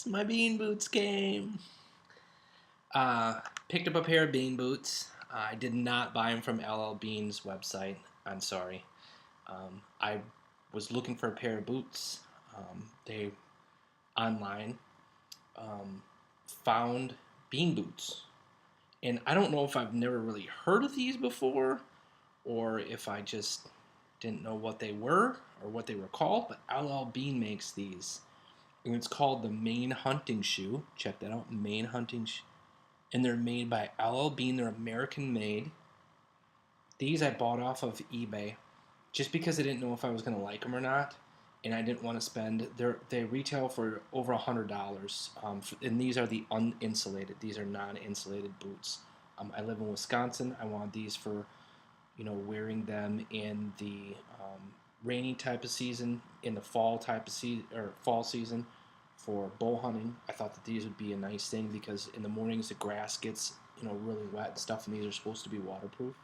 My bean boots came. Uh, Picked up a pair of bean boots. I did not buy them from LL Bean's website. I'm sorry. I was looking for a pair of boots. They online um, found bean boots, and I don't know if I've never really heard of these before, or if I just didn't know what they were or what they were called. But LL Bean makes these, and it's called the Maine hunting shoe. Check that out, Maine hunting shoe. And they're made by LL Bean. They're American made. These I bought off of eBay just because I didn't know if I was going to like them or not, and I didn't want to spend. They retail for over $100, and these are the uninsulated. These are non-insulated boots. I live in Wisconsin. I want these for wearing them in the rainy type of season, in the fall type of season or fall season for bow hunting. I thought that these would be a nice thing because in the mornings the grass gets really wet and stuff, and these are supposed to be waterproof.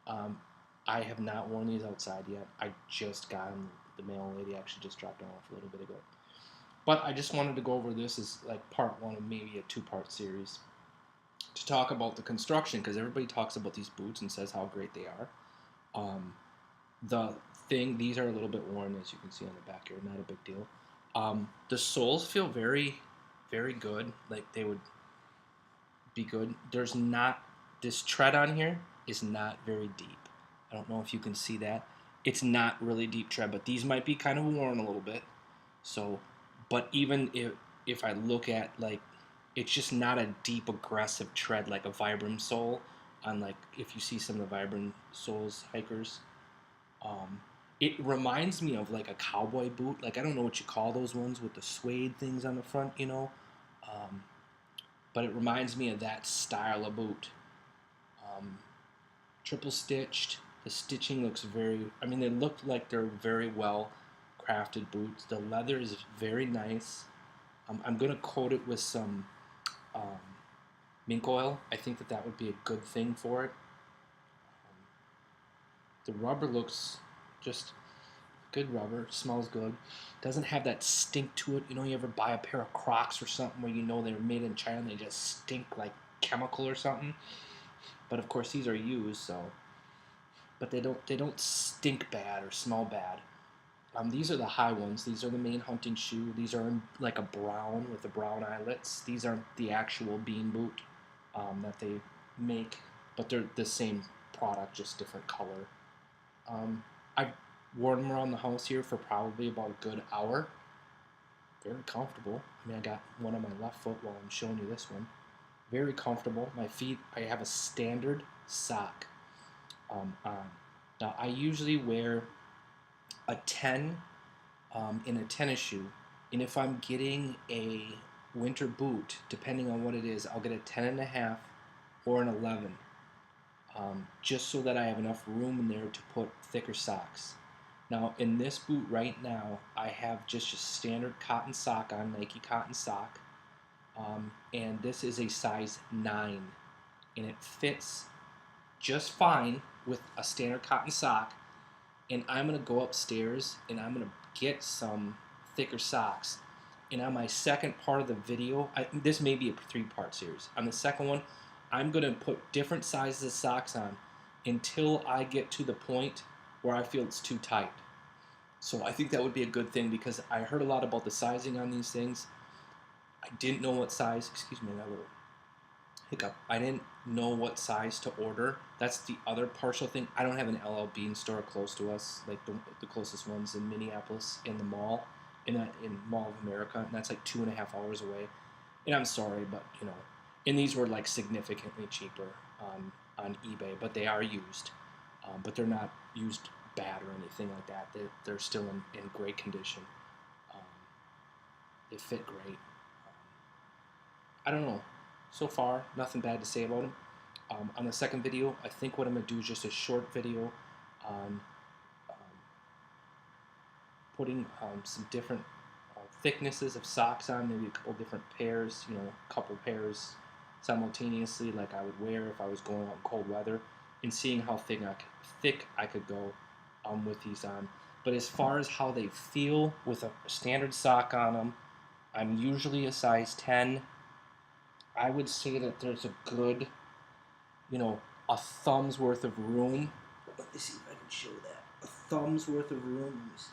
Um, I have not worn these outside yet. I just got them. The mail lady actually just dropped them off a little bit ago. But I just wanted to go over this as like part one of maybe a two-part series to talk about the construction because everybody talks about these boots and says how great they are. Um, the these are a little bit worn, as you can see on the back here, not a big deal. The soles feel very, very good, like they would be good. There's not, this tread on here is not very deep. I don't know if you can see that. It's not really deep tread, but these might be kind of worn a little bit. So, but even if I look at like, it's just not a deep aggressive tread like a Vibram sole on like if you see some of the Vibram soles hikers. Um, it reminds me of like a cowboy boot. Like I don't know what you call those ones with the suede things on the front. Um, but it reminds me of that style of boot. Um, Triple stitched. The stitching looks very. I mean, they look like they're very well crafted boots. The leather is very nice. I'm gonna coat it with some um, mink oil. I think that would be a good thing for it. The rubber looks just good rubber. Smells good. Doesn't have that stink to it. You ever buy a pair of Crocs or something where they're made in China and they just stink like chemical or something. But of course these are used, so. But they don't stink bad or smell bad. These are the high ones. These are the Maine hunting shoe. These are in like a brown with the brown eyelets. These aren't the actual bean boot that they make, but they're the same product, just different color. I've worn them around the house here for probably about a good hour. Very comfortable. I mean, I got one on my left foot while I'm showing you this one. Very comfortable. My feet, I have a standard sock on. Now, I usually wear a 10 in a tennis shoe, and if I'm getting a winter boot, depending on what it is, I'll get a 10 and a half or an 11, just so that I have enough room in there to put thicker socks. Now, in this boot right now, I have just a standard cotton sock on, Nike cotton sock, and this is a size 9, and it fits just fine with a standard cotton sock. And I'm going to go upstairs and I'm going to get some thicker socks. And on my second part of the video, this may be a three-part series. On the second one, I'm going to put different sizes of socks on until I get to the point where I feel it's too tight. So I think that would be a good thing because I heard a lot about the sizing on these things. I didn't know what size, excuse me, that little hiccup. I didn't know what size to order. That's the other partial thing. I don't have an LL Bean store close to us, like the closest one's in Minneapolis in the mall, in Mall of America, and that's like 2.5 hours away. And I'm sorry, but and these were like significantly cheaper on eBay, but they are used, but they're not used bad or anything like that. They're still in great condition. Um, they fit great. I don't know. So far, nothing bad to say about them. On the second video, I think what I'm going to do is just a short video on putting some different thicknesses of socks on, maybe a couple different pairs, a couple pairs simultaneously like I would wear if I was going out in cold weather, and seeing how thick I could go with these on. But as far as how they feel with a standard sock on them, I'm usually a size 10. I would say that there's a good, a thumb's worth of room. Let me see if I can show that. A thumb's worth of room. Let me see.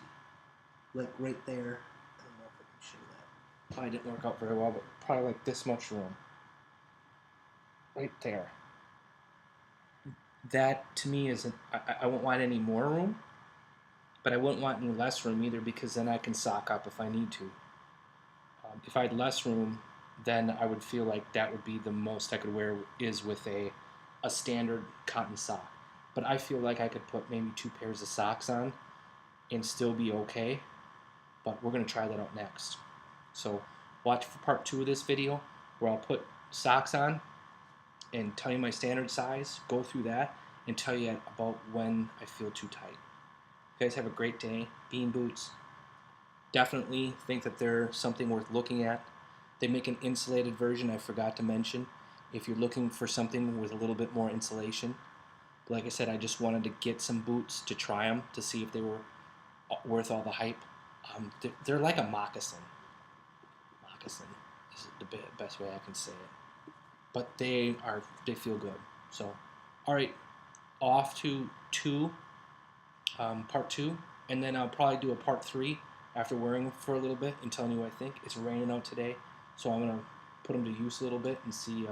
Like right there. I don't know if I can show that. Probably didn't work out very well, but probably like this much room. Right there. That to me isn't. I won't want any more room, but I wouldn't want any less room either because then I can sock up if I need to. If I had less room, then I would feel like that would be the most I could wear is with a standard cotton sock. But I feel like I could put maybe 2 pairs of socks on and still be okay. But we're going to try that out next. So watch for part 2 of this video where I'll put socks on and tell you my standard size, go through that, and tell you about when I feel too tight. You guys have a great day. Bean boots. Definitely think that they're something worth looking at. They make an insulated version I forgot to mention if you're looking for something with a little bit more insulation. But like I said, I just wanted to get some boots to try them to see if they were worth all the hype. They're like a moccasin. Moccasin is the best way I can say it. But they feel good. So, all right, off to part 2, and then I'll probably do a part 3 after wearing them for a little bit and telling you what I think. It's raining out today, so I'm gonna put them to use a little bit and see.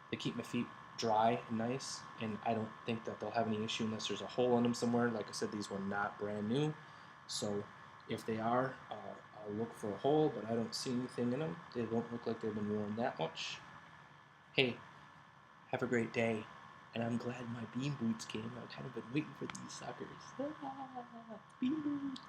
They keep my feet dry and nice, and I don't think that they'll have any issue unless there's a hole in them somewhere. Like I said, these were not brand new, so if they are, I'll look for a hole, but I don't see anything in them. They don't look like they've been worn that much. Hey, have a great day. And I'm glad my bean boots came. I've kind of been waiting for these suckers. Bean boots.